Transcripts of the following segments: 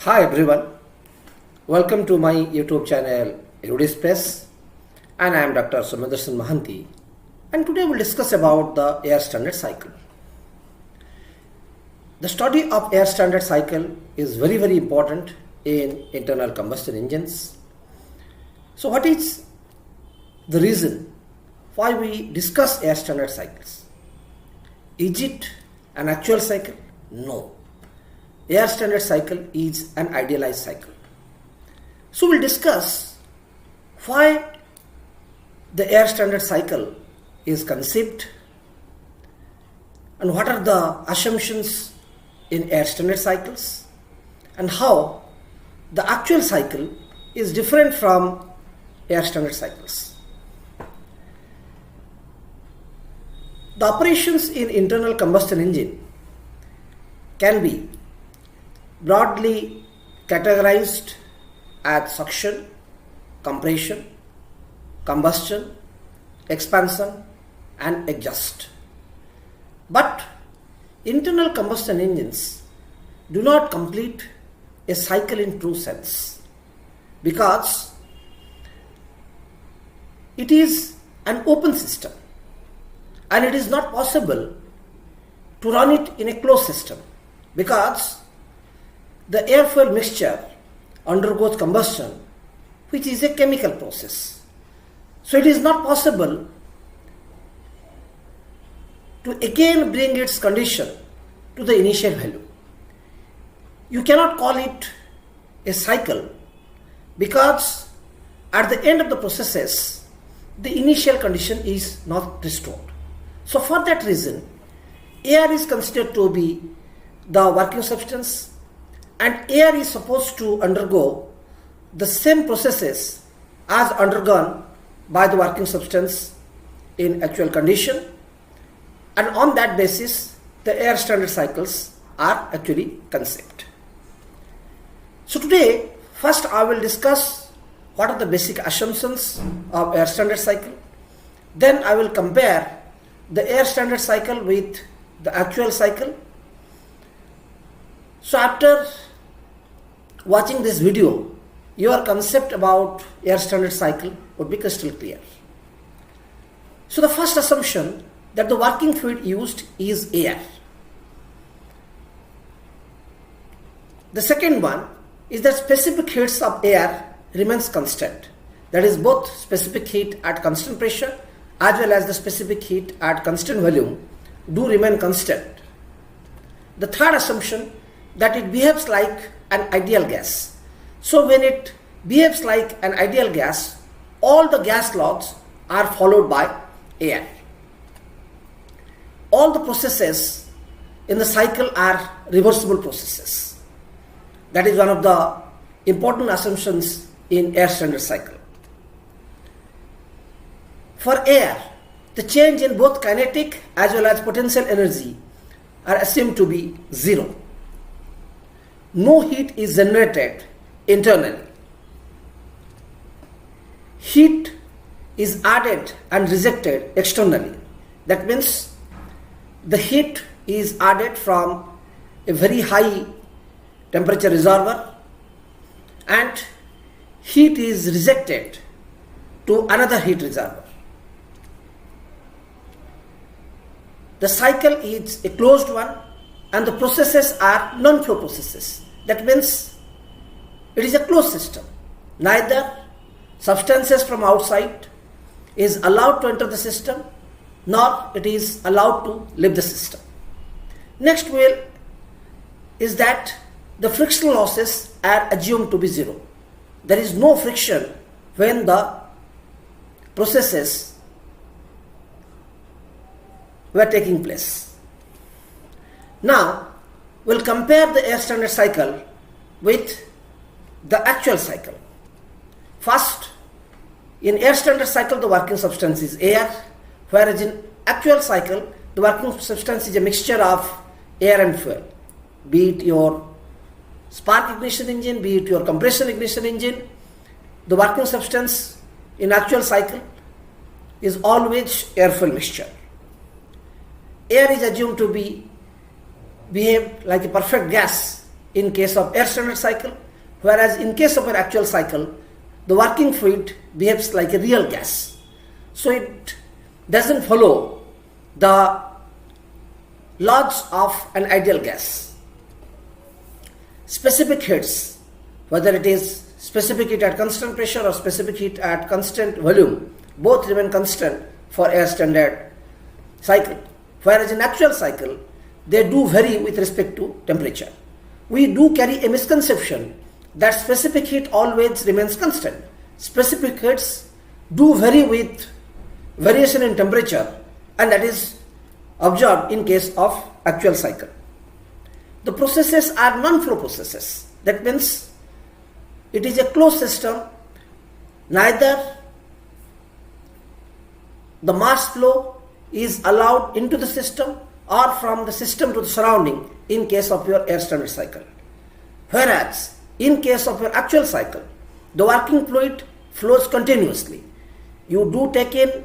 Hi everyone, welcome to my YouTube channel Erudispace, and I am Dr. Mohanty, and today we'll discuss about the air standard cycle. The study of air standard cycle is very important in internal combustion engines. So what is the reason why we discuss air standard cycles? Is it an actual cycle? No. Air standard cycle is an idealized cycle. So we'll discuss why the air standard cycle is conceived and what are the assumptions in air standard cycles and how the actual cycle is different from air standard cycles. The operations in internal combustion engine can be broadly categorized as suction, compression, combustion, expansion and exhaust. But internal combustion engines do not complete a cycle in true sense because it is an open system and it is not possible to run it in a closed system because the air-fuel mixture undergoes combustion, which is a chemical process. So it is not possible to again bring its condition to the initial value. You cannot call it a cycle because at the end of the processes, the initial condition is not restored. So for that reason, air is considered to be the working substance, and air is supposed to undergo the same processes as undergone by the working substance in actual condition, and on that basis the air standard cycles are actually conceived. So today first I will discuss what are the basic assumptions of air standard cycle, then I will compare the air standard cycle with the actual cycle. So after watching this video, your concept about air standard cycle would be crystal clear. So the first assumption that the working fluid used is air. The second one is that specific heats of air remains constant. That is, both specific heat at constant pressure as well as the specific heat at constant volume do remain constant. The third assumption that it behaves like an ideal gas. So when it behaves like an ideal gas, all the gas laws are followed by air. All the processes in the cycle are reversible processes. That is one of the important assumptions in air standard cycle. For air, the change in both kinetic as well as potential energy are assumed to be zero. No heat is generated internally. Heat is added and rejected externally. That means the heat is added from a very high temperature reservoir and heat is rejected to another heat reservoir. The cycle is a closed one and the processes are non-flow processes. That means it is a closed system. Neither substances from outside is allowed to enter the system, nor it is allowed to leave the system. Next is that the frictional losses are assumed to be zero. There is no friction when the processes were taking place. Now we'll compare the air standard cycle with the actual cycle. First, in air standard cycle the working substance is air, whereas in actual cycle the working substance is a mixture of air and fuel. Be it your spark ignition engine, be it your compression ignition engine, the working substance in actual cycle is always air-fuel mixture. Air is assumed to behave like a perfect gas in case of air standard cycle, whereas in case of an actual cycle, the working fluid behaves like a real gas. So it doesn't follow the laws of an ideal gas. Specific heats, whether it is specific heat at constant pressure or specific heat at constant volume, both remain constant for air standard cycle, whereas in actual cycle they do vary with respect to temperature. We do carry a misconception that specific heat always remains constant. Specific heats do vary with variation in temperature, and that is observed in case of actual cycle. The processes are non-flow processes. That means it is a closed system. Neither the mass flow is allowed into the system or from the system to the surrounding in case of your air standard cycle. Whereas in case of your actual cycle, the working fluid flows continuously. You do take in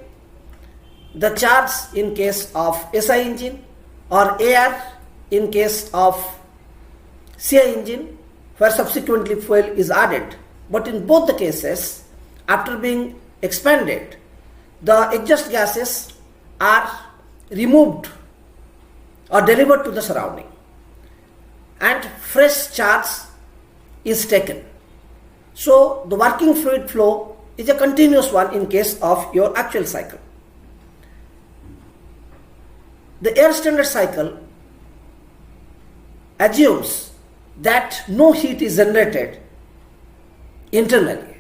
the charge in case of SI engine or air in case of CI engine, where subsequently fuel is added. But in both the cases, after being expanded, the exhaust gases are removed or delivered to the surrounding, and fresh charge is taken. So the working fluid flow is a continuous one in case of your actual cycle. The air standard cycle assumes that no heat is generated internally,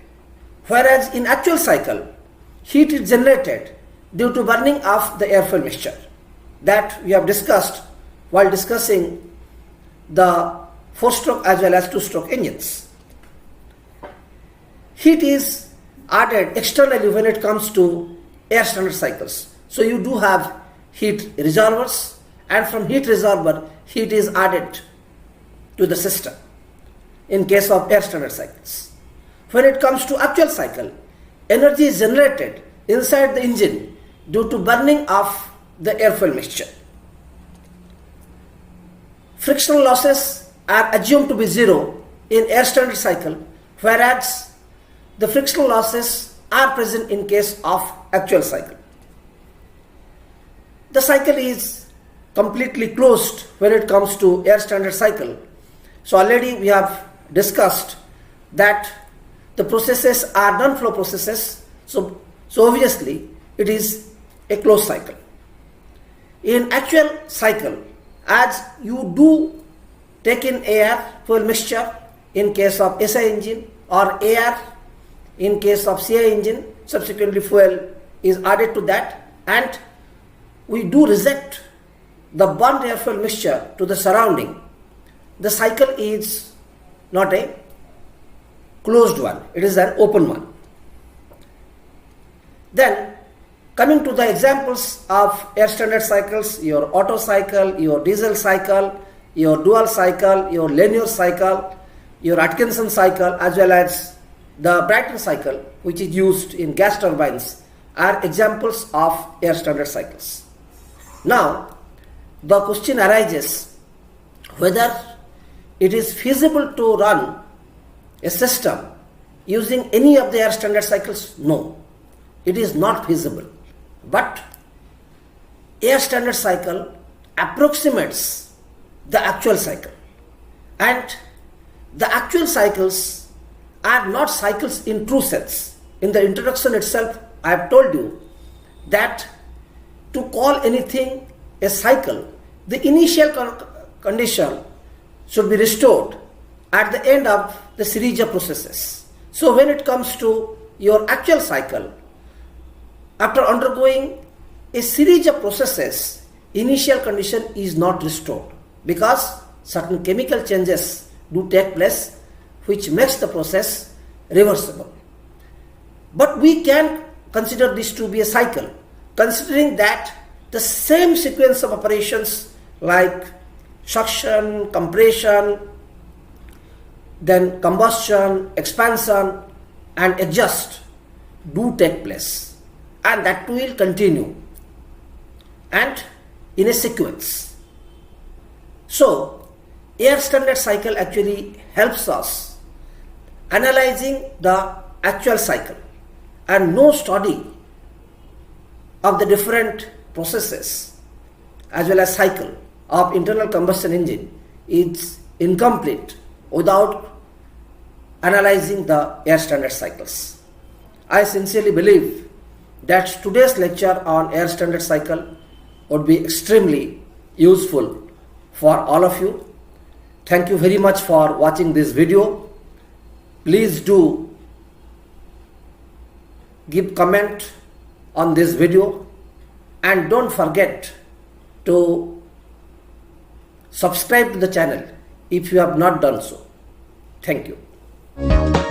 whereas in actual cycle heat is generated due to burning of the air-fuel mixture that we have discussed while discussing the 4-stroke as well as 2-stroke engines. Heat is added externally when it comes to air standard cycles. So you do have heat reservoirs, and from heat reservoir heat is added to the system in case of air standard cycles. When it comes to actual cycle, energy is generated inside the engine due to burning of the air-fuel mixture. Frictional losses are assumed to be zero in air standard cycle, whereas the frictional losses are present in case of actual cycle. The cycle is completely closed when it comes to air standard cycle. So already we have discussed that the processes are non-flow processes, so obviously it is a closed cycle. In actual cycle, as you do take in air fuel mixture in case of SI engine or air in case of CI engine, subsequently fuel is added to that, and we do reject the burnt air fuel mixture to the surrounding. The cycle is not a closed one, it is an open one. Then coming to the examples of air standard cycles, your Otto cycle, your diesel cycle, your dual cycle, your linear cycle, your Atkinson cycle, as well as the Brayton cycle, which is used in gas turbines, are examples of air standard cycles. Now the question arises whether it is feasible to run a system using any of the air standard cycles. No, it is not feasible. But air standard cycle approximates the actual cycle, and the actual cycles are not cycles in true sense. In the introduction itself, I have told you that to call anything a cycle, the initial condition should be restored at the end of the series of processes. So when it comes to your actual cycle, after undergoing a series of processes, initial condition is not restored because certain chemical changes do take place which makes the process reversible. But we can consider this to be a cycle, considering that the same sequence of operations like suction, compression, then combustion, expansion and exhaust do take place, and that will continue and in a sequence. So air standard cycle actually helps us analyzing the actual cycle, and no study of the different processes as well as cycle of internal combustion engine is incomplete without analyzing the air standard cycles. I sincerely believe that today's lecture on air standard cycle would be extremely useful for all of you. Thank you very much for watching this video. Please do give comment on this video and don't forget to subscribe to the channel if you have not done so. Thank you.